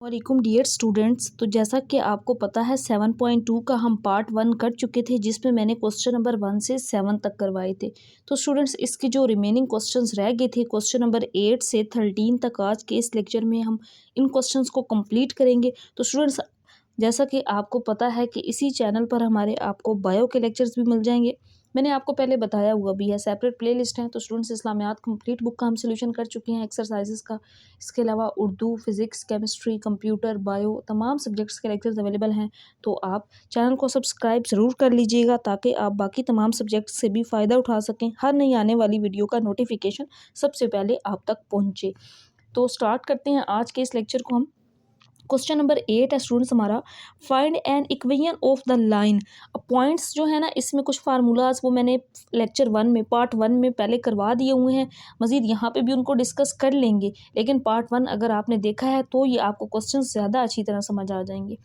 वालेकुम dear students. तो जैसा कि आपको पता है 7.2 का हम पार्ट 1 कर चुके थे, जिसमें मैंने क्वेश्चन नंबर 1 से 7 तक करवाए थे। तो स्टूडेंट्स, इसके जो रिमेनिंग क्वेश्चंस रह गए थे क्वेश्चन नंबर 8 से 13 तक, आज के इस लेक्चर में हम इन क्वेश्चंस को कंप्लीट करेंगे। तो स्टूडेंट्स, जैसा कि आपको पता है कि इसी चैनल पर हमारे आपको बायो के लेक्चर्स भी मिल जाएंगे। मैंने आपको पहले बताया हुआ भी है, सेपरेट प्लेलिस्ट है। तो स्टूडेंट्स, इस्लामियात कंप्लीट बुक का हम सोल्यूशन कर चुके हैं, एक्सरसाइजेस का। इसके अलावा Urdu, physics, chemistry, computer, bio, तमाम सब्जेक्ट्स के लेक्चर्स अवेलेबल हैं। तो आप चैनल को सब्सक्राइब ज़रूर कर लीजिएगा, ताकि आप बाकी तमाम सब्जेक्ट्स से भी फ़ायदा उठा सकें। हर नई आने वाली वीडियो का नोटिफिकेशन सबसे पहले आप तक पहुँचे। तो स्टार्ट करते हैं आज के इस लेक्चर को हम। क्वेश्चन नंबर 8 है स्टूडेंट्स हमारा, find an equation of the line. Points जो है ना, इसमें कुछ फार्मूलाज वो मैंने लेक्चर 1 में, पार्ट 1 में पहले करवा दिए हुए हैं। मज़ीद यहाँ पे भी उनको डिस्कस कर लेंगे, लेकिन पार्ट 1 अगर आपने देखा है तो ये आपको क्वेश्चन ज़्यादा अच्छी तरह समझ आ जाएंगे।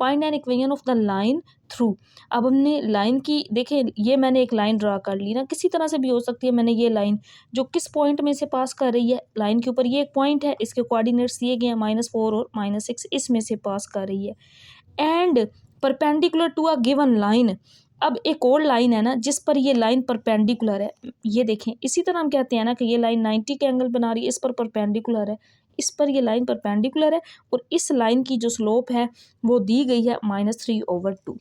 Find an equation of the line through. अब हमने लाइन की, देखें ये मैंने एक लाइन ड्रा कर ली ना, किसी तरह से भी हो सकती है। मैंने ये लाइन जो किस पॉइंट में से पास कर रही है, लाइन के ऊपर ये एक पॉइंट है, इसके कोऑर्डिनेट्स दिए गए हैं -4 और -6, इसमें से पास कर रही है। And perpendicular to a given line. अब एक और लाइन है ना जिस पर ये लाइन परपेंडिकुलर है, ये देखें, इसी तरह हम कहते हैं ना कि ये लाइन 90 के एंगल बना रही है, इस पर परपेंडिकुलर है, इस पर ये लाइन परपेंडिकुलर है, और इस लाइन की जो स्लोप है वो दी गई है -3/2।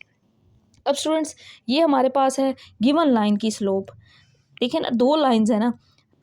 अब स्टूडेंट्स, ये हमारे पास है गिवन लाइन की स्लोप। देखिए ना, दो लाइंस है ना,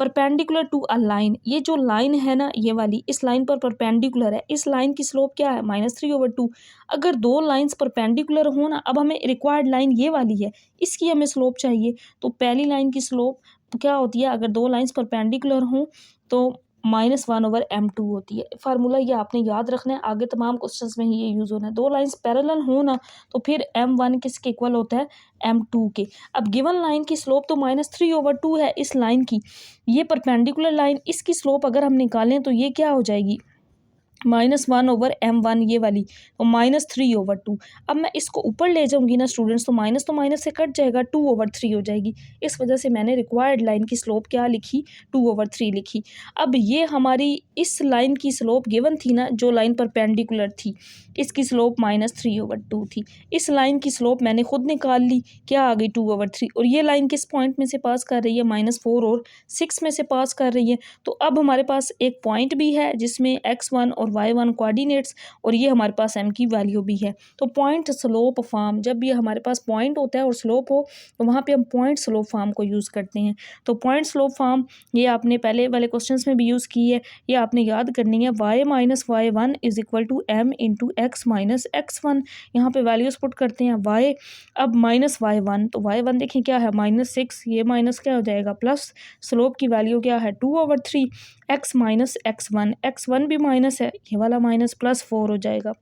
परपेंडिकुलर टू अ लाइन। ये जो लाइन है ना, ये वाली इस लाइन पर परपेंडिकुलर है, इस लाइन की स्लोप क्या है -3/2। अगर दो लाइंस परपेंडिकुलर हो ना, अब हमें रिक्वायर्ड लाइन ये वाली है, इसकी हमें स्लोप चाहिए। तो पहली लाइन की स्लोप क्या होती है, अगर दो लाइंस परपेंडिकुलर हों तो -1/m2 होती है। फार्मूला ये आपने याद रखना है, आगे तमाम क्वेश्चंस में ही ये यूज़ होना है। दो लाइंस पैरेलल हो ना, तो फिर m1 किसके इक्वल होता है, m2 के। अब गिवन लाइन की स्लोप तो -3/2 है इस लाइन की, ये परपेंडिकुलर लाइन, इसकी स्लोप अगर हम निकालें तो ये क्या हो जाएगी, -1/m1 ये वाली, तो -3/2। अब मैं इसको ऊपर ले जाऊंगी ना स्टूडेंट्स, तो माइनस से कट जाएगा, 2/3 हो जाएगी। इस वजह से मैंने रिक्वायर्ड लाइन की स्लोप क्या लिखी, 2/3 लिखी। अब ये हमारी इस लाइन की स्लोप गिवन थी ना, जो लाइन परपेंडिकुलर थी, इसकी स्लोप -3/2 थी। इस लाइन की स्लोप मैंने खुद निकाल ली, क्या आ गई, 2/3। और ये लाइन किस पॉइंट में से पास कर रही है, -4 और 6 में से पास कर रही है। तो अब हमारे पास एक पॉइंट भी है जिसमें x1 और y1 कोऑर्डिनेट्स, और ये हमारे पास m की वैल्यू भी है। तो पॉइंट स्लोप फॉर्म, जब ये हमारे पास पॉइंट होता है और स्लोप हो, तो वहाँ पे हम पॉइंट स्लोप फॉर्म को यूज़ करते हैं। तो पॉइंट स्लोप फॉर्म ये आपने पहले वाले क्वेश्चंस में भी यूज़ की है, ये आपने याद करनी है। y - y1 = m × x - x1। यहाँ पे वैल्यूज़ पुट करते हैं y, अब -y1, तो y1 देखें क्या है, -6, ये माइनस क्या हो जाएगा, प्लस, स्लोप की वैल्यू क्या है, 2/3, x - x1, x1 भी माइनस है, ये वाला माइनस, +4 हो जाएगा।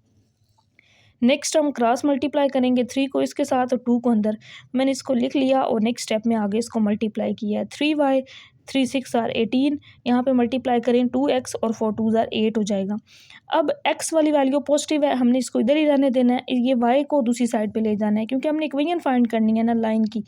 नेक्स्ट हम क्रॉस मल्टीप्लाई करेंगे 3 को इसके साथ और 2 को अंदर, मैंने इसको लिख लिया और नेक्स्ट स्टेप में आगे इसको मल्टीप्लाई किया है। 3y 3 6 are 18, यहाँ पे मल्टीप्लाई करें 2x और 4 2 are 8 हो जाएगा। अब x वाली वैल्यू पॉजिटिव है, हमने इसको इधर ही रहने देना है, ये y को दूसरी साइड पे ले जाना है, क्योंकि हमने इक्वेशन फाइंड करनी है ना लाइन की।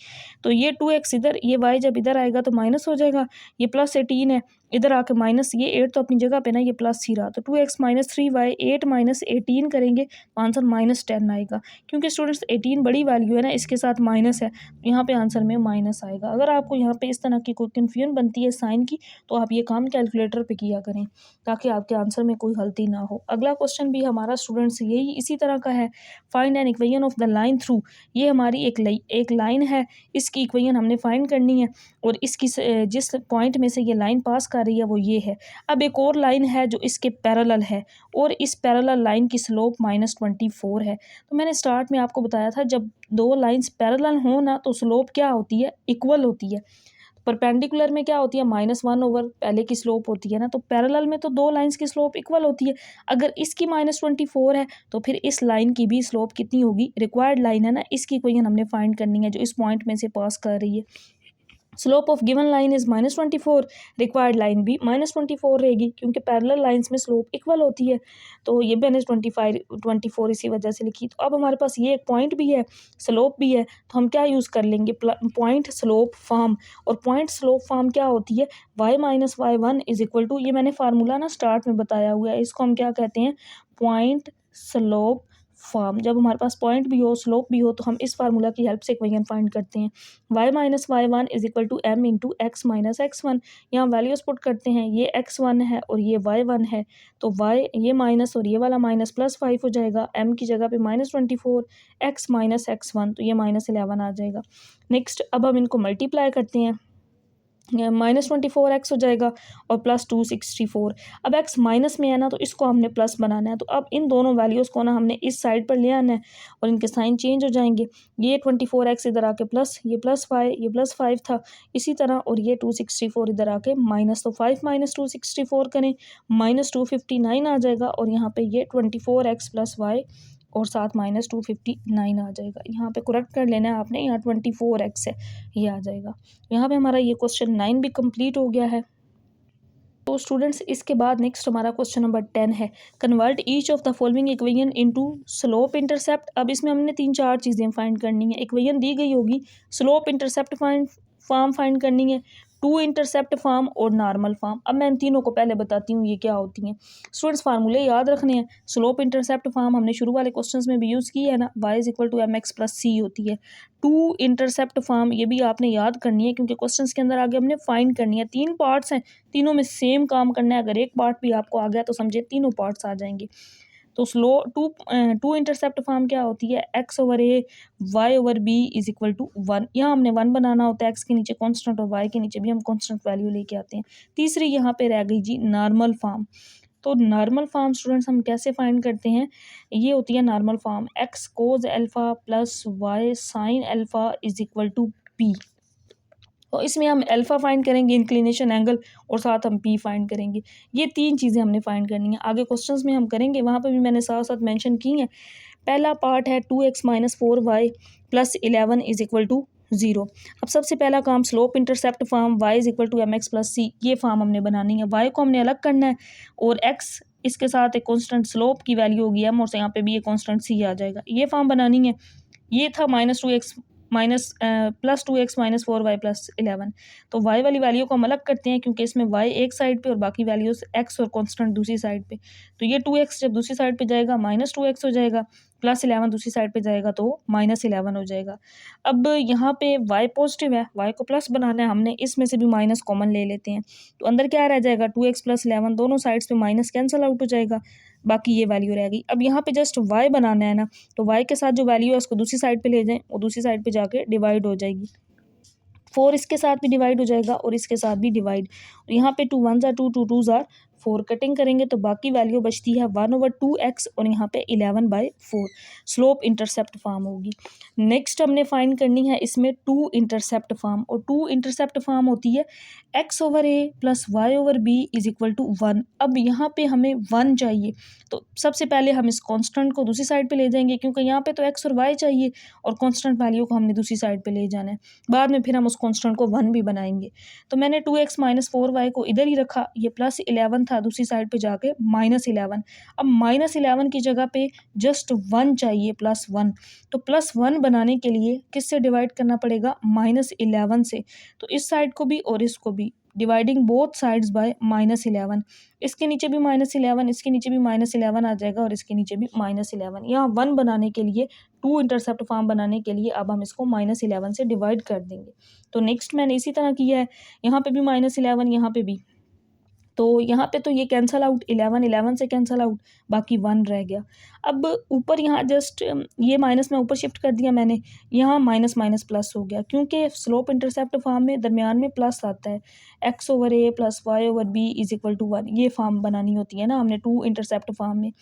तो ये 2x इधर, ये y जब इधर आएगा तो माइनस हो जाएगा, ये +18 है, इधर आके माइनस, ये 8 तो अपनी जगह पे ना, ये प्लस ही रहा। तो 2x - 3y, 8 - 18 करेंगे तो आंसर -10 आएगा, क्योंकि स्टूडेंट्स 18 बड़ी वैल्यू है ना, इसके साथ माइनस है, यहाँ पे आंसर में माइनस आएगा। अगर आपको यहाँ पे इस तरह की कोई कन्फ्यूजन बनती है साइन की, तो आप ये काम कैलकुलेटर पे किया करें, ताकि आपके आंसर में कोई गलती ना हो। अगला क्वेश्चन भी हमारा स्टूडेंट्स यही इसी तरह का है, find an equation of the line through. ये हमारी एक लाइन है, इसकी इक्वेशन हमने फाइंड करनी है, और इसकी जिस पॉइंट में से ये लाइन पास कर रही है वो ये है। अब एक और लाइन है जो इसके पैरेलल है, और इस पैरेलल लाइन की स्लोप -24 है। तो मैंने स्टार्ट में आपको बताया था, जब दो लाइंस पैरेलल हो ना, तो स्लोप क्या होती है, इक्वल होती है। परपेंडिकुलर में क्या होती है, -1 ओवर पहले की स्लोप होती है ना, तो पैरेलल में तो दो लाइंस की स्लोप इक्वल होती है। अगर इसकी -24 है, तो फिर इस लाइन की भी स्लोप कितनी होगी, रिक्वायर्ड लाइन है ना, इसकी इक्वेशन हमने फाइंड करनी है जो इस पॉइंट में से पास कर रही है। Slope of given line is -24, required line भी -24 रहेगी, क्योंकि पैरेलल लाइंस में स्लोप इक्वल होती है। तो ये मैंने 24 इसी वजह से लिखी। तो अब हमारे पास ये एक पॉइंट भी है, स्लोप भी है, तो हम क्या यूज़ कर लेंगे, पॉइंट स्लोप फॉर्म। और पॉइंट स्लोप फॉर्म क्या होती है, y - y1 = ये मैंने फार्मूला ना स्टार्ट में बताया हुआ है, इसको हम क्या कहते हैं, पॉइंट स्लोप फॉर्म। जब हमारे पास पॉइंट भी हो स्लोप भी हो तो हम इस फार्मूला की हेल्प से इक्वेशन फाइंड करते हैं। y minus Y one is equal to m into X minus X one. यहाँ वैल्यूज पुट करते हैं, ये x1 है और ये y1 है, तो y ये माइनस और ये वाला माइनस +5 हो जाएगा, m की जगह पे -24, x माइनस x1 तो ये -11 आ जाएगा। नेक्स्ट अब हम इनको मल्टीप्लाई करते हैं, -24x हो जाएगा और +264। अब x माइनस में है ना तो इसको हमने प्लस बनाना है, तो अब इन दोनों वैल्यूज़ को ना हमने इस साइड पर ले आना है और इनके साइन चेंज हो जाएंगे। ये 24x इधर आके प्लस, ये +5, ये +5 था इसी तरह, और ये 264 इधर आके माइनस, तो 5 माइनस 264 करें -259 आ जाएगा, और यहाँ पे ये 24x + y और साथ -259 आ जाएगा। यहाँ पे करेक्ट कर लेना है आपने, यहाँ 24x है ये आ जाएगा। यहाँ पे हमारा ये क्वेश्चन 9 भी कंप्लीट हो गया है। तो स्टूडेंट्स इसके बाद नेक्स्ट हमारा क्वेश्चन नंबर 10 है, convert each of the following equation into slope intercept. अब इसमें हमने 3-4 चीज़ें फाइंड करनी है। इक्वेशन दी गई होगी, स्लोप इंटरसेप्ट फॉर्म फाइंड करनी है, टू इंटरसेप्ट फॉर्म और नॉर्मल फॉर्म। अब मैं इन तीनों को पहले बताती हूँ ये क्या होती हैं। स्टूडेंट्स फार्मूले याद रखने हैं। स्लोप इंटरसेप्ट फॉर्म हमने शुरू वाले क्वेश्चंस में भी यूज़ की है ना, y = mx + c होती है। टू इंटरसेप्ट फॉर्म ये भी आपने याद करनी है, क्योंकि क्वेश्चंस के अंदर आगे हमने फाइंड करनी है। 3 पार्ट्स हैं, तीनों में सेम काम करना है। अगर एक पार्ट भी आपको आ गया तो समझे तीनों पार्ट्स आ जाएंगे। तो टू इंटरसेप्ट फॉर्म क्या होती है, x/a y/b is equal to 1। यहाँ हमने 1 बनाना होता है, x के नीचे कांस्टेंट और y के नीचे भी हम कांस्टेंट वैल्यू लेके आते हैं। तीसरी यहाँ पे रह गई जी नॉर्मल फॉर्म। तो नॉर्मल फॉर्म स्टूडेंट्स हम कैसे फाइंड करते हैं, ये होती है normal form x cos alpha plus y sin alpha is equal to p। तो इसमें हम अल्फ़ा फाइंड करेंगे, इंक्लिनेशन एंगल, और साथ हम पी फाइंड करेंगे। ये 3 चीज़ें हमने फाइंड करनी है। आगे क्वेश्चंस में हम करेंगे, वहाँ पे भी मैंने साथ साथ मेंशन की हैं। पहला पार्ट है 2x - 4y + 11 is equal to 0। अब सबसे पहला काम slope intercept form y = mx + c, ये फॉर्म हमने बनानी है। y को हमने अलग करना है और x इसके साथ एक कॉन्स्टेंट स्लोप की वैल्यू होगी m, और यहाँ पे भी ये कॉन्स्टेंट c आ जाएगा। ये फॉर्म बनानी है। ये था -2x +2x - 4y + 11। तो y वाली वैल्यू को हम अलग करते हैं, क्योंकि इसमें y एक साइड पे और बाकी वैल्यूज x और कांस्टेंट दूसरी साइड पे। तो ये 2x जब दूसरी साइड पे जाएगा -2x हो जाएगा, +11 दूसरी साइड पे जाएगा तो -11 हो जाएगा। अब यहाँ पे y पॉजिटिव है, y को प्लस बनाना है हमने, इसमें से भी माइनस कॉमन ले लेते हैं। तो अंदर क्या रह जाएगा, 2x + 11, दोनों साइड्स पे माइनस कैंसिल आउट हो जाएगा, बाकी ये वैल्यू रह गई। अब यहाँ पे जस्ट y बनाना है ना, तो y के साथ जो वैल्यू है उसको दूसरी साइड पे ले जाएं, और दूसरी साइड पे जाके डिवाइड हो जाएगी। 4 इसके साथ भी डिवाइड हो जाएगा और इसके साथ भी डिवाइड। यहाँ पे 2 1 2 2 2 4 कटिंग करेंगे तो बाकी वैल्यू बचती है 1/2x, और यहाँ पे 11/4 स्लोप इंटरसेप्ट फॉर्म होगी। नेक्स्ट हमने फाइंड करनी है इसमें टू इंटरसेप्ट फॉर्म, और टू इंटरसेप्ट फॉर्म होती है x/a + y/b is equal to 1। अब यहाँ पे हमें 1 चाहिए, तो सबसे पहले हम इस कांस्टेंट को दूसरी साइड पे ले जाएंगे, क्योंकि यहाँ पे तो x और y चाहिए और कांस्टेंट वैल्यू को हमने दूसरी साइड पे ले जाना है। बाद में फिर हम उस कांस्टेंट को 1 भी बनाएंगे। तो मैंने 2x - 4y को इधर ही रखा, ये +11 था, दूसरी साइड पे जाके -11। अब -11 की जगह पे जस्ट 1 चाहिए, +1। तो +1 बनाने के लिए किससे डिवाइड करना पड़ेगा, -11 से। तो इस साइड को भी और इसको भी, डिवाइडिंग बोथ साइड्स बाय -11। इसके नीचे भी -11, इसके नीचे भी -11 आ जाएगा, और इसके नीचे भी -11। यहाँ 1 बनाने के लिए, टू इंटरसेप्ट फॉर्म बनाने के लिए अब हम इसको -11 से डिवाइड कर देंगे। तो नेक्स्ट मैंने इसी तरह किया है, यहाँ पे भी -11, यहाँ पे भी। तो यहाँ पे तो ये कैंसल आउट, 11 से कैंसल आउट, बाकी 1 रह गया। अब ऊपर यहाँ जस्ट ये माइनस में ऊपर शिफ्ट कर दिया मैंने, यहाँ माइनस माइनस प्लस हो गया, क्योंकि स्लोप इंटरसेप्ट फॉर्म में दरमियान में प्लस आता है। x/a + y/b is equal to 1, ये फॉर्म बनानी होती है ना हमने टू इंटरसेप्ट फॉर्म में।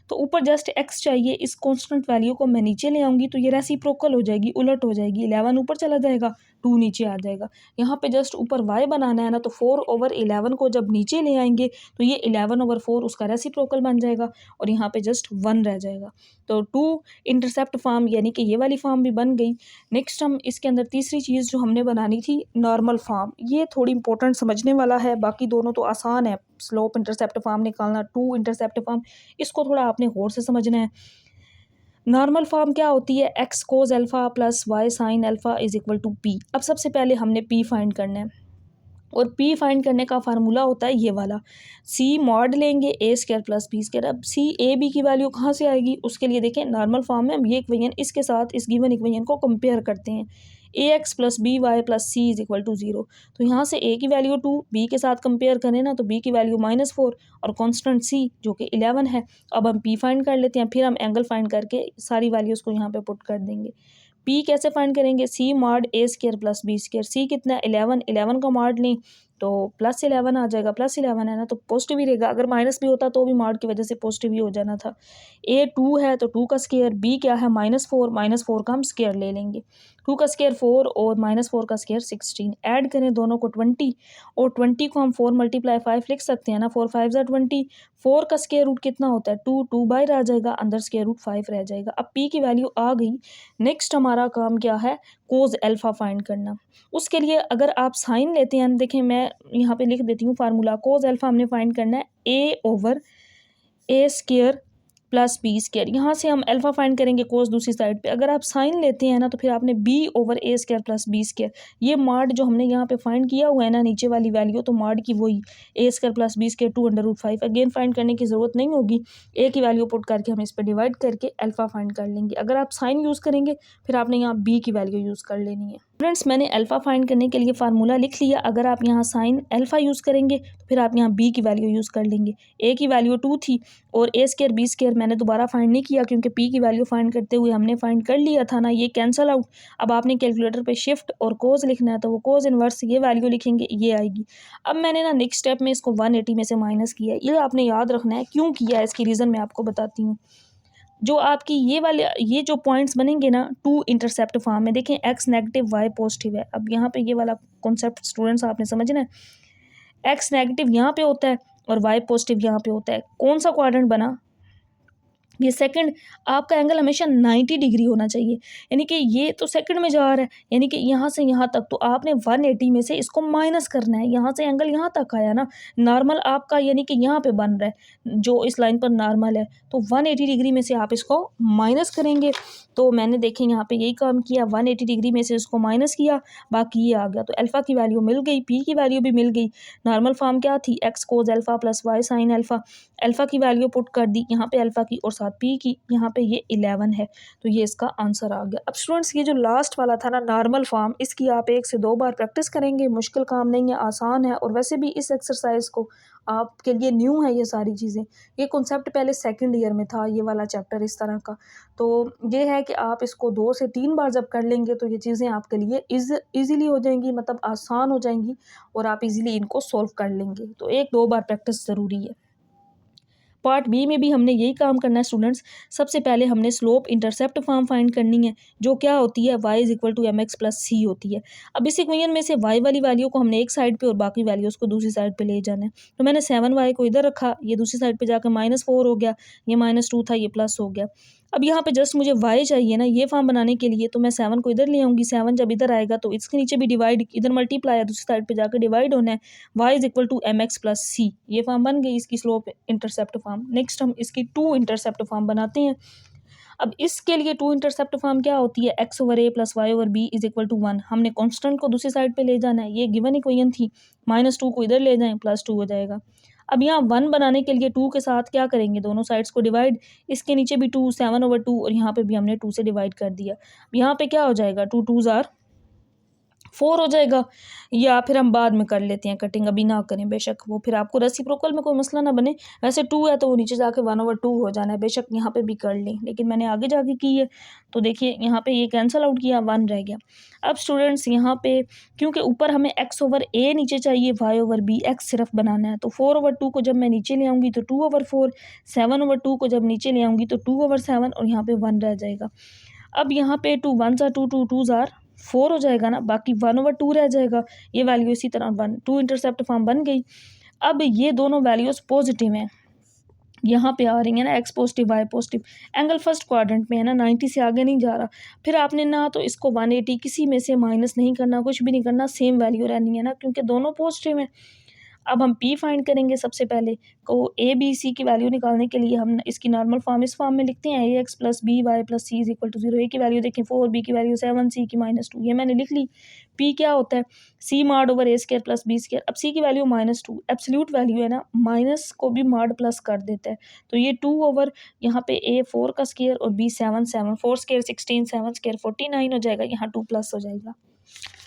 तो ऊपर जस्ट x चाहिए, इस कांस्टेंट वैल्यू को मैं नीचे ले आऊँगी तो ये रेसिप्रोकल हो जाएगी, उलट हो जाएगी, 11 ऊपर चला जाएगा, 2 नीचे आ जाएगा। यहाँ पे जस्ट ऊपर y बनाना है ना, तो 4/11 को जब नीचे ले आएंगे तो ये 11/4 उसका रेसिप्रोकल बन जाएगा, और यहाँ पे जस्ट 1 रह जाएगा। तो टू इंटरसेप्ट फॉर्म यानी कि ये वाली फॉर्म भी बन गई। नेक्स्ट हम इसके अंदर तीसरी चीज़ जो हमने बनानी थी, नॉर्मल फॉर्म। ये थोड़ी इंपॉर्टेंट समझने वाला है, बाकी दोनों तो आसान है, स्लोप इंटरसेप्ट फॉर्म निकालना, टू इंटरसेप्ट फॉर्म, इसको थोड़ा आपने गौर से समझना है। नॉर्मल फॉर्म क्या होती है, x cos alpha + y sin alpha is equal to p। अब सबसे पहले हमने p फाइंड करना है। और पी फाइंड करने का फार्मूला होता है ये वाला, सी मॉड लेंगे ए स्क्वायर प्लस बी स्क्वायर। अब सी ए बी की वैल्यू कहाँ से आएगी, उसके लिए देखें नॉर्मल फॉर्म में हम ये इक्वेशन इसके साथ इस गिवन इक्वेशन को कंपेयर करते हैं। A x plus b y plus c is equal to 0। तो यहाँ से ए की वैल्यू 2, बी के साथ कंपेयर करें ना तो बी की वैल्यू -4 और कॉन्स्टेंट सी जो कि 11 है। अब हम पी फाइंड कर लेते हैं, फिर हम एंगल फाइंड करके सारी वैल्यूज़ को यहाँ पे पुट कर देंगे। पी कैसे फाइंड करेंगे, सी मॉड ए स्क्वायर प्लस बी स्क्वायर। सी कितना है 11, 11 का मॉड लें तो +11 आ जाएगा, +11 है ना तो पॉजिटिव ही रहेगा, अगर माइनस भी होता तो भी मॉड की वजह से पॉजिटिव ही हो जाना था। ए 2 है तो 2 का स्क्वायर, बी क्या है -4, -4 का हम स्क्वायर ले लेंगे। 2 का स्क्वायर 4 और -4 का स्क्वायर 16। ऐड करें दोनों को 20 और 20 को हम 4 × 5 लिख सकते हैं ना, 4 5 ज़ा 20। 4 का स्क्वायर रूट कितना होता है 2, 2 बाहर आ जाएगा, अंदर स्क्वायर रूट 5 रह जाएगा। अब पी की वैल्यू आ गई। नेक्स्ट हमारा काम क्या है, कोज अल्फ़ा फाइंड करना। उसके लिए अगर आप साइन लेते हैं, देखें मैं यहाँ पे लिख देती हूँ फार्मूला, कोज अल्फ़ा हमने फाइंड करना है a/a square plus B square. यहाँ से हम अल्फ़ा फाइंड करेंगे कोस दूसरी साइड पे। अगर आप साइन लेते हैं ना तो फिर आपने b/a square plus B square, ये मॉड जो हमने यहाँ पे फाइंड किया हुआ है ना नीचे वाली वैल्यू, तो मॉड की वही a square plus B square 2√5। Again find करने की ज़रूरत नहीं होगी, a की वैल्यू पुट करके हम इस पर डिवाइड करके अल्फ़ा फाइंड कर लेंगे। अगर आप साइन यूज़ करेंगे फिर आपने यहाँ b की वैल्यू यूज़ कर लेनी है। फ्रेंड्स मैंने अल्फ़ा फाइंड करने के लिए फार्मूला लिख लिया। अगर आप यहाँ साइन अल्फ़ा यूज़ करेंगे तो फिर आप यहाँ b की वैल्यू यूज़ कर लेंगे। a की वैल्यू 2 थी और a स्क्वायर बी स्क्वायर मैंने दोबारा फाइंड नहीं किया क्योंकि p की वैल्यू फाइंड करते हुए हमने फाइंड कर लिया था ना, ये कैंसल आउट। अब आपने कैलकुलेटर पे शिफ्ट और कोज लिखना है तो वो कोज इनवर्स ये वैल्यू लिखेंगे, ये आएगी। अब मैंने ना नेक्स्ट स्टेप में इसको 180 में से माइनस किया है, ये आपने याद रखना है क्यों किया है, इसकी रीज़न मैं आपको बताती हूँ। जो आपकी ये वाले ये जो पॉइंट्स बनेंगे ना 2 इंटरसेप्ट फॉर्म में, देखें x नेगेटिव y पॉजिटिव है। अब यहाँ पे ये वाला कॉन्सेप्ट स्टूडेंट्स आपने समझना है, x नेगेटिव यहाँ पे होता है और y पॉजिटिव यहाँ पे होता है। कौन सा क्वाड्रेंट बना, ये सेकंड। आपका एंगल हमेशा 90 डिग्री होना चाहिए, यानी कि ये तो सेकंड में जा रहा है, यानी कि यहाँ से यहाँ तक तो आपने 180 में से इसको माइनस करना है। यहाँ से एंगल यहाँ तक आया ना, नॉर्मल आपका यानी कि यहाँ पे बन रहा है जो इस लाइन पर नॉर्मल है, तो 180 डिग्री में से आप इसको माइनस करेंगे। तो मैंने देखें यहाँ पे यही काम किया, 180 डिग्री में से इसको माइनस किया, बाकी ये आ गया। तो अल्फ़ा की वैल्यू मिल गई, पी की वैल्यू भी मिल गई। नॉर्मल फॉर्म क्या थी, x cos alpha plus y sine alpha. Alpha की वैल्यू पुट कर दी यहाँ पे अल्फ़ा की और साथ पी की, यहाँ पे ये 11 है, तो ये इसका आंसर आ गया। अब स्टूडेंट्स ये जो लास्ट वाला था ना नॉर्मल फॉर्म, इसकी आप 1 से 2 बार प्रैक्टिस करेंगे, मुश्किल काम नहीं है, आसान है। और वैसे भी इस एक्सरसाइज को आपके लिए न्यू है ये सारी चीज़ें, ये कॉन्सेप्ट पहले सेकंड ईयर में था, ये वाला चैप्टर इस तरह का। तो ये है कि आप इसको 2 से 3 बार जब कर लेंगे तो ये चीज़ें आपके लिए ईज़िली हो जाएंगी, मतलब आसान हो जाएंगी और आप इजीली इनको सॉल्व कर लेंगे। तो 1-2 बार प्रैक्टिस ज़रूरी है। पार्ट बी में भी हमने यही काम करना है स्टूडेंट्स। सबसे पहले हमने स्लोप इंटरसेप्ट फॉर्म फाइंड करनी है, जो क्या होती है y = mx + c होती है। अब इस इक्वेशन में से y वाली वैल्यू को हमने एक साइड पे और बाकी वैल्यूज़ को दूसरी साइड पे ले जाना है। तो मैंने 7y को इधर रखा, ये दूसरी साइड पे जाकर -4 हो गया, ये -2 था, ये प्लस हो गया। अब यहाँ पे जस्ट मुझे y चाहिए ना, ये फॉर्म बनाने के लिए, तो मैं 7 को इधर ले आऊँगी। 7 जब इधर आएगा तो इसके नीचे भी डिवाइड, इधर मल्टीप्लाई है, दूसरी साइड पे जाकर डिवाइड होना है। y = mx + c, ये फॉर्म बन गई इसकी स्लोप इंटरसेप्ट फॉर्म। नेक्स्ट हम इसकी 2 इंटरसेप्ट फॉर्म बनाते हैं। अब इसके लिए 2 इंटरसेप्ट फॉर्म क्या होती है, x/a + y/b = 1। हमने कांस्टेंट को दूसरी साइड पे ले जाना है, ये गिवन इक्वेशन थी। -2 को इधर ले जाएं, +2 हो जाएगा। अब यहाँ 1 बनाने के लिए 2 के साथ क्या करेंगे, दोनों साइड्स को डिवाइड। इसके नीचे भी 2, 7/2 और यहाँ पे भी हमने 2 से डिवाइड कर दिया। यहाँ पे क्या हो जाएगा, 2 2s आर 4 हो जाएगा, या फिर हम बाद में कर लेते हैं कटिंग, अभी ना करें बेशक, वो फिर आपको रेसिप्रोकल में कोई मसला ना बने। वैसे 2 है तो वो नीचे जाके 1/2 हो जाना है, बेशक यहाँ पे भी कर लें, लेकिन मैंने आगे जाके की है। तो देखिए यहाँ पे ये कैंसिल आउट किया, 1 रह गया। अब स्टूडेंट्स यहाँ पे क्योंकि ऊपर हमें x/a नीचे चाहिए, y/b x सिर्फ बनाना है, तो 4/2 को जब मैं नीचे ले आऊँगी तो 2/4, 7/2 को जब नीचे ले आऊँगी तो 2/7 और यहाँ पे 1 रह जाएगा। अब यहाँ पे 2 1s आर 2, 2 2s आर 4 हो जाएगा ना, बाकी 1/2 रह जाएगा। ये वैल्यू इसी तरह 1 2 इंटरसेप्ट फॉर्म बन गई। अब ये दोनों वैल्यूज़ पॉजिटिव हैं, यहाँ पे आ रही है ना, x positive y positive. Angle first quadrant में है ना, 90 से आगे नहीं जा रहा। फिर आपने ना तो इसको 180 किसी में से माइनस नहीं करना, कुछ भी नहीं करना, सेम वैल्यू रहनी है ना, क्योंकि दोनों पॉजिटिव हैं। अब हम पी फाइंड करेंगे सबसे पहले। को ए बी सी की वैल्यू निकालने के लिए हम इसकी नॉर्मल फॉर्म इस फॉर्म में लिखते हैं, a x plus b y plus c is equal to 0। A की वैल्यू देखें 4, बी की वैल्यू 7, सी की -2, ये मैंने लिख ली। पी क्या होता है, सी मॉड ओवर ए स्क्वायर प्लस बी स्क्वायर। अब सी की वैल्यू -2, एब्सोल्यूट वैल्यू है ना, माइनस को भी मॉड प्लस कर देता है, तो ये 2 ओवर यहाँ पे ए 4 का स्क्वायर और बी 7, 4 स्क्वायर 16, 7 स्क्वायर 49 हो जाएगा, यहाँ 2 प्लस हो जाएगा।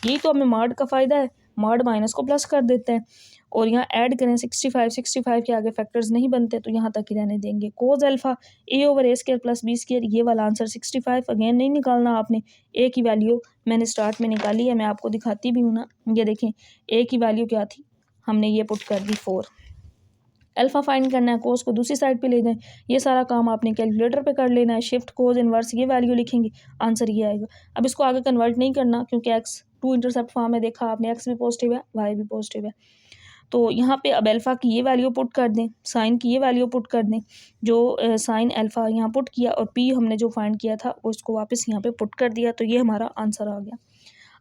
यही तो हमें मॉड का फ़ायदा है, मॉड माइनस को प्लस कर देते हैं। और यहाँ ऐड करें 65 के आगे फैक्टर्स नहीं बनते तो यहाँ तक ही रहने देंगे। कोज अल्फा ए ओवर ए स्क्वायर प्लस बी स्क्वायर, ये वाला आंसर 65 अगेन नहीं निकालना आपने। ए की वैल्यू मैंने स्टार्ट में निकाली है, मैं आपको दिखाती भी हूँ ना, ये देखें ए की वैल्यू क्या थी, हमने ये पुट कर दी 4। अल्फा फाइंड करना है, कोस को दूसरी साइड पे ले जाएं, ये सारा काम आपने कैलकुलेटर पे कर लेना है। शिफ्ट कोस इनवर्स ये वैल्यू लिखेंगे, आंसर ये आएगा। अब इसको आगे कन्वर्ट नहीं करना क्योंकि एक्स 2 इंटरसेप्ट फॉर्म में देखा आपने, एक्स भी पॉजिटिव है वाई भी पॉजिटिव है। तो यहाँ पे अब अल्फ़ा की ये वैल्यू पुट कर दें, साइन की ये वैल्यू पुट कर दें, जो साइन अल्फ़ा यहाँ पुट किया और पी हमने जो फाइंड किया था उसको वापस यहाँ पे पुट कर दिया, तो ये हमारा आंसर आ गया।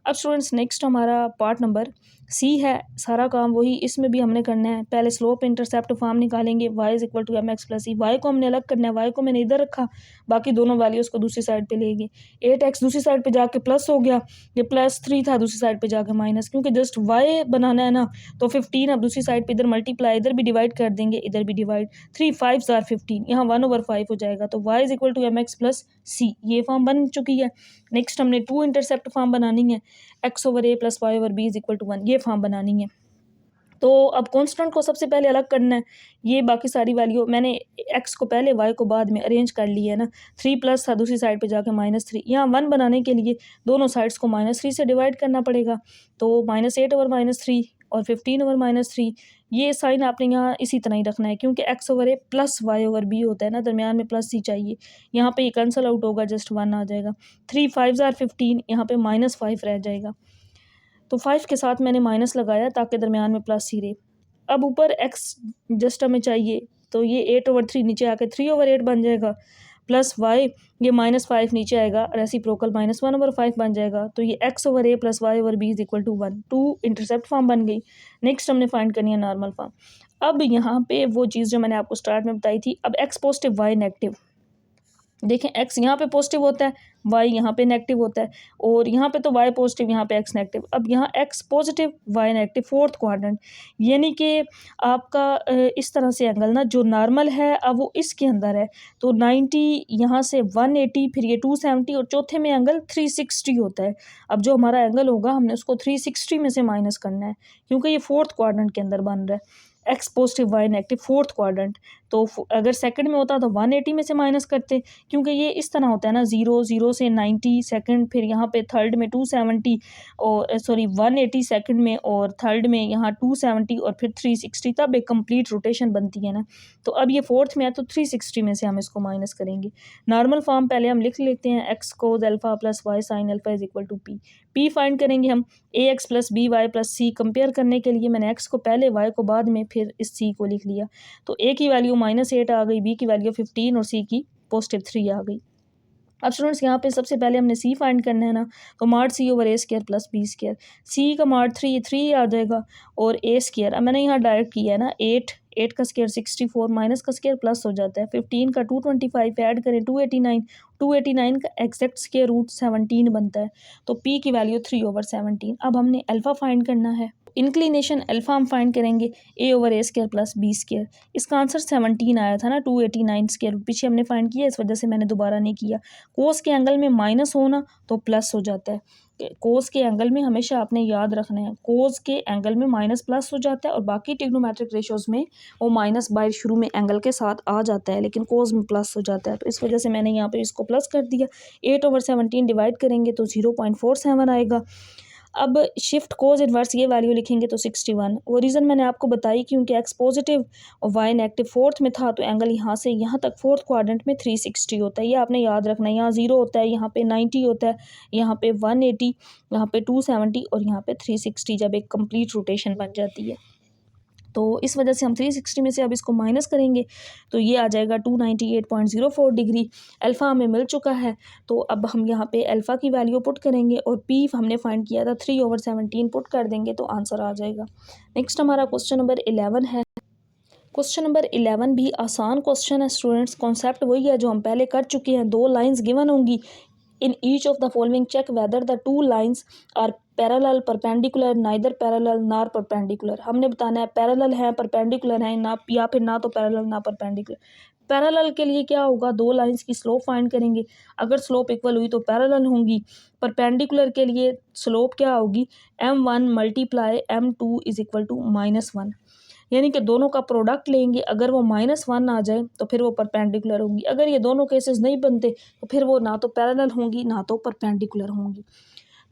अब स्टूडेंट्स नेक्स्ट हमारा पार्ट नंबर सी है, सारा काम वही इसमें भी हमने करना है। पहले स्लोप इंटरसेप्ट फॉर्म निकालेंगे, y is equal to M x plus E. Y को हमने अलग करना है, y को मैंने इधर रखा, बाकी दोनों वैल्यूज़ को दूसरी साइड पे ले गए। 8x दूसरी साइड पे जाके प्लस हो गया, ये +3 था दूसरी साइड पे जाके माइनस, क्योंकि जस्ट y बनाना है ना, तो 15 अब दूसरी साइड पे इधर मल्टीप्लाई, इधर भी डिवाइड कर देंगे, इधर भी डिवाइड, 3 5 आर 15, यहाँ 1/5 हो जाएगा, तो y is equal to M x plus c, ये फॉर्म बन चुकी है। नेक्स्ट हमने 2 इंटरसेप्ट फॉर्म बनानी है, x over A plus Y over B is equal to 1, ये फॉर्म बनानी है। तो अब कांस्टेंट को सबसे पहले अलग करना है, ये बाकी सारी वैल्यू मैंने x को पहले y को बाद में अरेंज कर लिया है ना। 3 प्लस था दूसरी साइड पे जाके -3, यहाँ 1 बनाने के लिए दोनों साइड्स को -3 से डिवाइड करना पड़ेगा, तो -8 ओवर -3 और 15 ओवर -3, ये साइन आपने यहाँ इसी तरह ही रखना है क्योंकि x over A plus Y over B होता है ना, दरमियान में प्लस ही चाहिए। यहाँ पे ये कैंसिल आउट होगा, जस्ट 1 आ जाएगा। 3 5 आर 15, यहाँ पे -5 रह जाएगा, तो 5 के साथ मैंने माइनस लगाया ताकि दरमियान में प्लस ही रहे। अब ऊपर x जस्ट हमें चाहिए, तो ये 8 ओवर 3 नीचे आके 3 ओवर 8 बन जाएगा, प्लस y ये -5 नीचे आएगा, रेसिप्रोकल -1/5 बन जाएगा, तो ये x over A plus Y over B is equal to 1। 2 intercept form बन गई। नेक्स्ट हमने फाइंड करनी है नॉर्मल फॉर्म। अब यहाँ पे वो चीज़ जो मैंने आपको स्टार्ट में बताई थी, अब x पॉजिटिव y नेगेटिव, देखें x यहाँ पे पॉजिटिव होता है, y यहाँ पे नेगेटिव होता है, और यहाँ पे तो y पॉजिटिव, यहाँ पे x नेगेटिव। अब यहाँ x positive y negative, fourth quadrant, यानी कि आपका इस तरह से एंगल ना जो नॉर्मल है अब वो इसके अंदर है, तो 90 यहाँ से 180, फिर ये 270 और चौथे में एंगल 360 होता है। अब जो हमारा एंगल होगा हमने उसको 360 में से माइनस करना है क्योंकि ये फोर्थ क्वाड्रेंट के अंदर बन रहा है। X positive Y negative fourth quadrant, तो अगर सेकंड में होता तो 180 में से माइनस करते, क्योंकि ये इस तरह होता है ना, 0 से 90 सेकंड, फिर यहाँ पे थर्ड में 270 और 180 सेकंड में, और थर्ड में यहाँ 270 और फिर 360, तब एक कंप्लीट रोटेशन बनती है ना। तो अब ये फोर्थ में है तो 360 में से हम इसको माइनस करेंगे। नॉर्मल फॉर्म पहले हम लिख लेते हैं, x cos alpha plus y sine alpha is equal to p. P find करेंगे हम, a x plus b y plus c, compare करने के लिए मैंने एक्स को पहले वाई को बाद में फिर इस सी को लिख लिया, तो ए की वैल्यू -8 आ गई, बी की वैल्यू 15 और सी की +3 आ गई। अब स्टूडेंट्स यहाँ पे सबसे पहले हमने सी फाइंड करना है ना, तो मॉड सी ओवर ए स्क्वायर प्लस बी स्क्वायर, सी का मॉड 3 आ जाएगा और ए स्क्वायर, अब मैंने यहाँ डायरेक्ट किया है ना, 8 का स्क्वायर 64, माइनस का स्क्वायर प्लस हो जाता है, 15 का 225 ऐड करें 289 का एग्जैक्ट स्क्वायर रूट 17 बनता है, तो पी की वैल्यू 3/17। अब हमने अल्फ़ा फाइंड करना है, इंक्लिनेशन अल्फ़ा हम फाइंड करेंगे ए ओवर ए स्क्वायर प्लस बी स्क्वायर, इसका आंसर 17 आया था ना, 289 स्क्वायर रूट पीछे हमने फाइंड किया, इस वजह से मैंने दोबारा नहीं किया। कोस के एंगल में माइनस होना तो प्लस हो जाता है, कोस के एंगल में हमेशा आपने याद रखना है, कोस के एंगल में माइनस प्लस हो जाता है, और बाकी ट्रिग्नोमेट्रिक रेशियोज में वो माइनस बाय शुरू में एंगल के साथ आ जाता है, लेकिन कोस में प्लस हो जाता है, तो इस वजह से मैंने यहाँ पे इसको प्लस कर दिया। 8/17 डिवाइड करेंगे तो 0.47 आएगा। अब शिफ्ट कोस इन्वर्स ये वैल्यू लिखेंगे तो 61, वो रीज़न मैंने आपको बताई क्योंकि एक्स पॉजिटिव और वाई नेगेटिव फोर्थ में था, तो एंगल यहाँ से यहाँ तक फोर्थ क्वाड्रेंट में 360 होता है, ये आपने याद रखना है। यहाँ 0 होता है, यहाँ पे 90 होता है, यहाँ पे 180, यहाँ पे 270 और यहाँ पे 360 जब एक कंप्लीट रोटेशन बन जाती है। तो इस वजह से हम 360 में से अब इसको माइनस करेंगे तो ये आ जाएगा 298.04 डिग्री। अल्फ़ा हमें मिल चुका है, तो अब हम यहाँ पे अल्फ़ा की वैल्यू पुट करेंगे और पी हमने फाइंड किया था 3/17 पुट कर देंगे तो आंसर आ जाएगा। नेक्स्ट हमारा क्वेश्चन नंबर 11 है। क्वेश्चन नंबर 11 भी आसान क्वेश्चन है स्टूडेंट्स। कॉन्सेप्ट वही है जो हम पहले कर चुके हैं। दो लाइंस गिवन होंगी, in each of the following check whether the two lines are parallel, perpendicular, neither parallel nor perpendicular. हमने बताना है पैरेलल है, परपेंडिकुलर है ना, या फिर ना तो पैरेलल ना परपेंडिकुलर। पैरेलल के लिए क्या होगा, दो लाइंस की स्लोप फाइंड करेंगे, अगर स्लोप इक्वल हुई तो पैरेलल होंगी। परपेंडिकुलर के लिए स्लोप क्या होगी, m1 multiply m2 is equal to -1, यानी कि दोनों का प्रोडक्ट लेंगे, अगर वो -1 आ जाए तो फिर वो परपेंडिकुलर होंगी। अगर ये दोनों केसेस नहीं बनते तो फिर वो ना तो पैरेलल होंगी ना तो परपेंडिकुलर होंगी।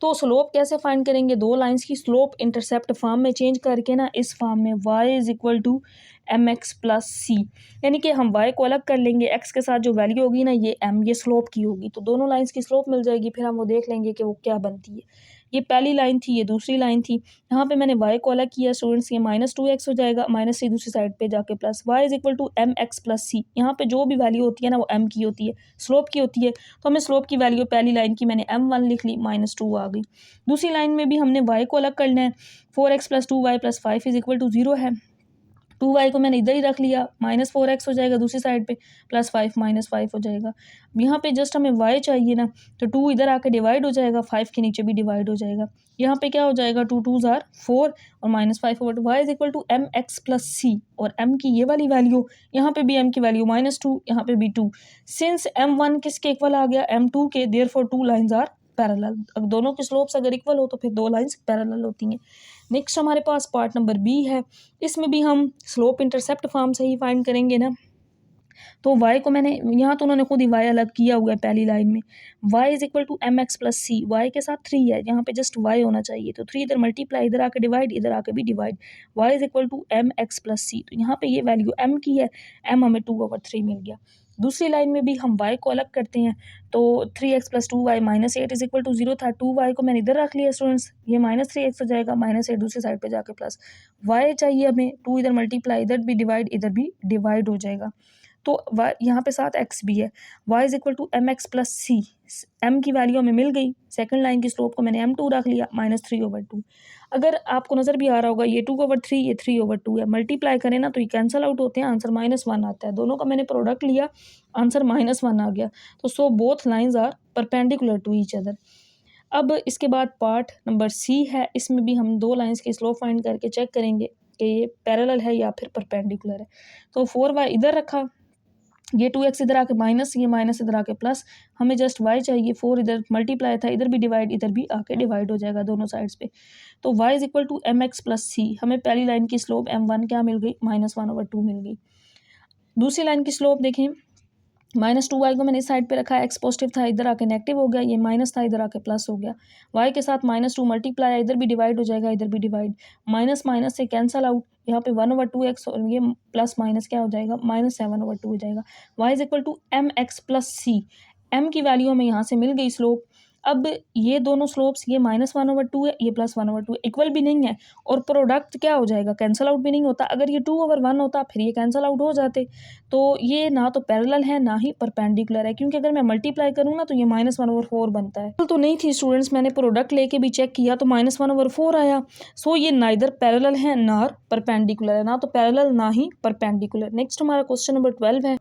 तो स्लोप कैसे फाइंड करेंगे, दो लाइंस की स्लोप इंटरसेप्ट फॉर्म में चेंज करके ना, इस फॉर्म में y is equal to mx plus c, यानी कि हम y को अलग कर लेंगे, x के साथ जो वैल्यू होगी ना ये m, ये स्लोप की होगी, तो दोनों लाइंस की स्लोप मिल जाएगी। फिर हम वो देख लेंगे कि वो क्या बनती है। ये पहली लाइन थी, ये दूसरी लाइन थी। यहाँ पे मैंने y को अलग किया स्टूडेंट्स, ये -2x हो जाएगा, -c दूसरी साइड पे जाके plus, y is equal to mx plus c. यहाँ पे जो भी वैल्यू होती है ना वो m की होती है, स्लोप की होती है, तो हमें स्लोप की वैल्यू पहली लाइन की मैंने m1 लिख ली, -2 आ गई। दूसरी लाइन में भी हमने y को अलग करना है, 4x plus 2y plus 5 is equal to 0 है, 2y को मैंने इधर ही रख लिया, -4x हो जाएगा दूसरी साइड पे, प्लस 5 -5 हो जाएगा। यहाँ पे जस्ट हमें y चाहिए ना, तो 2 इधर आके डिवाइड हो जाएगा, 5 के नीचे भी डिवाइड हो जाएगा। यहाँ पे क्या हो जाएगा, 2 2s आर 4 और -5 over y is equal to mx plus c, और m की ये वाली वैल्यू, यहाँ पे भी m की वैल्यू -2, यहाँ पे भी 2। सिंस m1 किसके इक्वल आ गया, m2 के, therefore two lines are parallel. अब दोनों की स्लोप्स अगर इक्वल हो तो फिर दो लाइंस पैरेलल होती हैं। नेक्स्ट हमारे पास पार्ट नंबर बी है, इसमें भी हम स्लोप इंटरसेप्ट फॉर्म से ही फाइंड करेंगे ना। तो y को मैंने यहाँ तो उन्होंने खुद ही y अलग किया हुआ है पहली लाइन में, y is equal to mx plus C, y के साथ 3 है, यहाँ पे जस्ट y होना चाहिए, तो 3 इधर मल्टीप्लाई, इधर आके डिवाइड, इधर आके भी divide, y is equal to mx plus c. तो यहाँ पे ये वैल्यू m की है, m हमें 2/3 मिल गया। दूसरी लाइन में भी हम y को अलग करते हैं, तो 3x plus 2y -8 is equal to 0 था, 2y को मैंने इधर रख लिया स्टूडेंट्स, ये -3x हो जाएगा, -8 दूसरी साइड पे जाके प्लस, y चाहिए हमें, 2 इधर मल्टीप्लाई, इधर भी डिवाइड, इधर भी डिवाइड हो जाएगा, तो यहाँ पे साथ x भी है, y is equal to mx plus C, m की वैल्यू हमें मिल गई, सेकंड लाइन की स्लोप को मैंने m2 रख लिया, -3/2। अगर आपको नज़र भी आ रहा होगा, ये 2/3, ये 3/2 है, मल्टीप्लाई करें ना तो ये कैंसिल आउट होते हैं, आंसर -1 आता है। दोनों का मैंने प्रोडक्ट लिया, आंसर -1 आ गया, तो so both lines are perpendicular to each other. अब इसके बाद पार्ट नंबर सी है, इसमें भी हम दो लाइंस की स्लोप फाइंड करके चेक करेंगे कि ये पैरेलल है या फिर परपेंडिकुलर है। तो 4y इधर रखा, ये 2x इधर आके माइनस, ये माइनस इधर आके प्लस, हमें जस्ट y चाहिए, 4 इधर मल्टीप्लाई था, इधर भी डिवाइड, इधर भी आके डिवाइड हो जाएगा दोनों साइड्स पे, तो y is equal to mx plus c. हमें पहली लाइन की स्लोप m1 क्या मिल गई, -1/2 मिल गई। दूसरी लाइन की स्लोप देखें, -2y को मैंने इस साइड पे रखा, x पॉजिटिव था, इधर आके नेगेटिव हो गया, ये माइनस था, इधर आके प्लस हो गया, y के साथ -2 मल्टीप्लाई, इधर भी डिवाइड हो जाएगा, इधर भी डिवाइड, माइनस माइनस से कैंसल आउट, यहाँ पे 1/2x और ये प्लस माइनस क्या हो जाएगा, -7/2 हो जाएगा। y is equal to mx plus C, m की वैल्यू हमें यहाँ से मिल गई स्लोप। अब ये दोनों स्लोप्स, ये -1/2 है, ये +1/2 इक्वल भी नहीं है, और प्रोडक्ट क्या हो जाएगा, कैंसल आउट भी नहीं होता। अगर ये 2/1 होता फिर ये कैंसल आउट हो जाते, तो ये ना तो पैरेलल है ना ही परपेंडिकुलर है, क्योंकि अगर मैं मल्टीप्लाई करूँ ना तो ये -1/4 बनता है। तो नहीं थी स्टूडेंट्स, मैंने प्रोडक्ट लेके भी चेक किया तो -1/4 आया। सो ये नाइदर पैरेलल है नार परपेंडिकुलर है, ना तो पैरेलल ना ही परपेंडिकुलर। नेक्स्ट हमारा क्वेश्चन नंबर 12 है।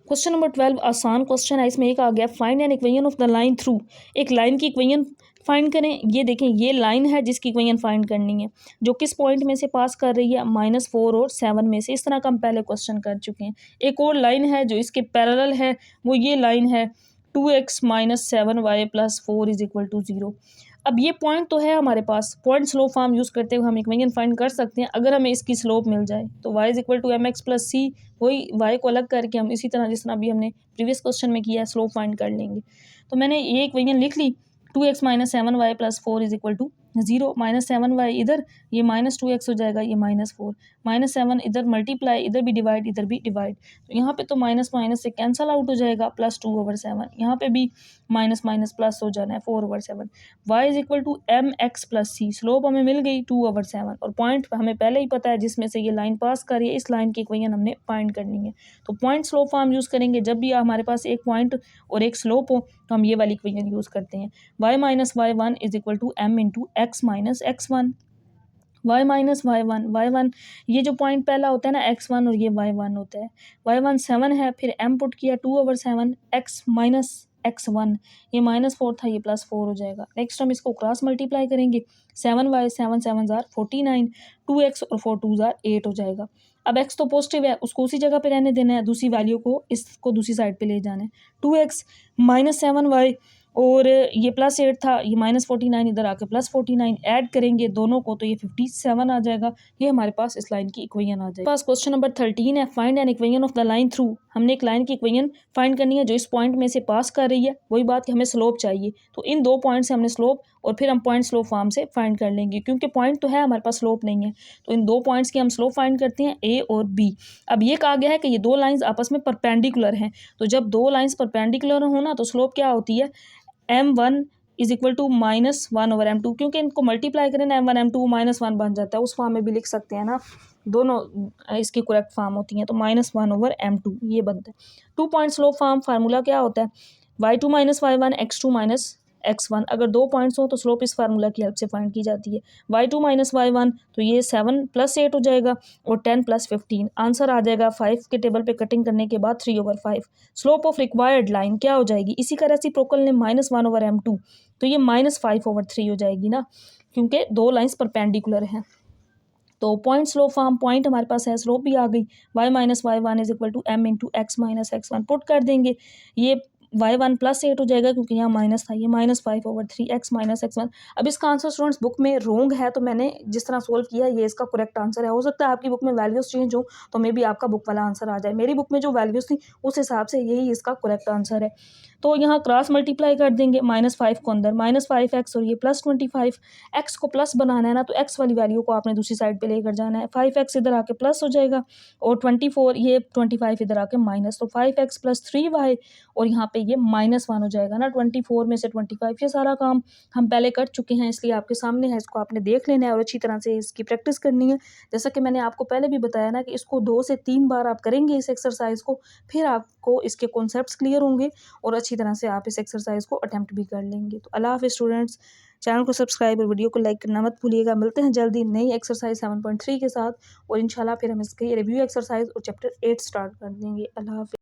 क्वेश्चन नंबर 12 आसान क्वेश्चन है, इसमें एक आ गया find an equation of the line through. एक लाइन की इक्वेशन फाइंड करें। ये देखें, ये लाइन है जिसकी इक्वेशन फाइंड करनी है, जो किस पॉइंट में से पास कर रही है, -4 और 7 में से। इस तरह का हम पहले क्वेश्चन कर चुके हैं। एक और लाइन है जो इसके पैरेलल है, वो ये लाइन है 2x - 7y + 4 is equal to 0। अब ये पॉइंट तो है हमारे पास, पॉइंट स्लोप फॉर्म यूज़ करते हुए हम इक्वेशन फाइंड कर सकते हैं अगर हमें इसकी स्लोप मिल जाए। तो y is equal to mx plus c, वही y को अलग करके हम इसी तरह जिस तरह अभी हमने प्रीवियस क्वेश्चन में किया है स्लोप फाइंड कर लेंगे। तो मैंने ये इक्वेशन लिख ली, 2x - 7y + 4 is equal to 0 -7y इधर, ये -2x हो जाएगा, ये -4 -7 इधर मल्टीप्लाई, इधर भी डिवाइड, इधर भी डिवाइड, तो यहाँ पे तो माइनस माइनस से कैंसल आउट हो जाएगा, +2/7, यहाँ पे भी माइनस माइनस प्लस हो जाना है 4/7। y is equal to mx+c, slope हमें मिल गई 2/7 और पॉइंट हमें पहले ही पता है जिसमें से ये लाइन पास कर रही है, इस लाइन की इक्वेशन हमने फाइंड करनी है। तो पॉइंट स्लोप फॉर्म यूज़ करेंगे, जब भी हमारे पास एक पॉइंट और एक स्लोप हो तो हम ये वाली इक्वेशन यूज़ करते हैं। y minus y1 is equal to m into x minus x1। y minus y1 ये जो पॉइंट पहला होता है ना x1 और ये y1 होता है। y1 7 है, फिर m पुट किया 2/7, x माइनस x1, ये -4 था, ये +4 हो जाएगा। नेक्स्ट हम इसको क्रॉस मल्टीप्लाई करेंगे, 7y 7 7 ज़ार 49, 2x और 4 2 ज़ार 8 हो जाएगा। अब x तो पॉजिटिव है, उसको उसी जगह पे रहने देना है, दूसरी वैल्यू को इसको दूसरी साइड पे ले जाना है। 2x -7y और ये +8 था, ये -49 इधर आके +49 ऐड करेंगे दोनों को तो ये 57 आ जाएगा। ये हमारे पास इस लाइन की इक्वेशन आ जाएगी। पास क्वेश्चन नंबर 13 है, find an equation of the line through. हमने एक लाइन की इक्वेशन फाइंड करनी है जो इस पॉइंट में से पास कर रही है, वही बात कि हमें स्लोप चाहिए, तो इन दो पॉइंट से हमने स्लोप और फिर हम पॉइंट स्लोप फॉर्म से फाइंड कर लेंगे, क्योंकि पॉइंट तो है हमारे पास, स्लोप नहीं है, तो इन दो पॉइंट्स की हम स्लोप फाइंड करते हैं, ए और बी। अब ये कहा गया है कि ये दो लाइंस आपस में परपेंडिकुलर हैं, तो जब दो लाइंस परपेंडिकुलर हो ना तो स्लोप क्या होती है, m1 is equal to -1/m2, क्योंकि इनको मल्टीप्लाई करें ना m1 m2 -1 बन जाता है, उस फॉर्म में भी लिख सकते हैं ना, दोनों इसकी करेक्ट फॉर्म होती हैं, तो -1/m2 ये बनता है। 2 पॉइंट स्लोप फॉर्म फार्मूला क्या होता है, y2 - y1 x2 - x1, अगर दो पॉइंट्स हो तो स्लोप इस फार्मूला की हेल्प से फाइंड की जाती है। y2 - y1 तो ये 7 + 8 हो जाएगा और 10 + 15, आंसर आ जाएगा 5 के टेबल पे कटिंग करने के बाद 3/5। स्लोप ऑफ रिक्वायर्ड लाइन क्या हो जाएगी, इसी का रेसिप्रोकल ने -1/m2, तो ये -5/3 हो जाएगी ना, क्योंकि दो लाइंस परपेंडिकुलर हैं। तो पॉइंट स्लोप फॉर्म, पॉइंट हमारे पास है, स्लोप भी आ गई, y minus y1 is equal to m into x minus x1 put कर देंगे, ये y1 +8 हो जाएगा क्योंकि यहाँ माइनस था, ये -5/3 x माइनस x1। अब इसका आंसर स्टूडेंट्स बुक में रोंग है, तो मैंने जिस तरह सोल्व किया ये इसका करेक्ट आंसर है। हो सकता है आपकी बुक में वैल्यूज चेंज हो तो मे बी आपका बुक वाला आंसर आ जाए, मेरी बुक में जो वैल्यूज थी उस हिसाब से यही इसका करेक्ट आंसर है। तो यहाँ क्रॉस मल्टीप्लाई कर देंगे, -5 को अंदर, -5x और ये +25, x को प्लस बनाना है ना, तो x वाली वैल्यू को आपने दूसरी साइड पे लेकर जाना है, 5x इधर आके प्लस हो जाएगा और 24, ये 25 इधर आके माइनस, तो 5x + 3y और यहाँ पे ये -1 हो जाएगा ना, 24 में से 25। ये सारा काम हम पहले कर चुके हैं, इसलिए आपके सामने है, इसको आपने देख लेना है और अच्छी तरह से इसकी प्रैक्टिस करनी है। जैसा कि मैंने आपको पहले भी बताया ना कि इसको 2 से 3 बार आप करेंगे इस एक्सरसाइज को, फिर आपको इसके कॉन्सेप्ट्स क्लियर होंगे और अच्छी तरह से आप इस एक्सरसाइज को अटेम्प्ट भी कर लेंगे। तो अल्लाह हाफ़िज़ स्टूडेंट्स, चैनल को सब्सक्राइब और वीडियो को लाइक करना मत भूलिएगा। मिलते हैं जल्दी नई एक्सरसाइज 7.3 के साथ और इंशाल्लाह फिर हम इसकी रिव्यू एक्सरसाइज और चैप्टर 8 स्टार्ट कर देंगे। अल्लाह हाफ़िज़।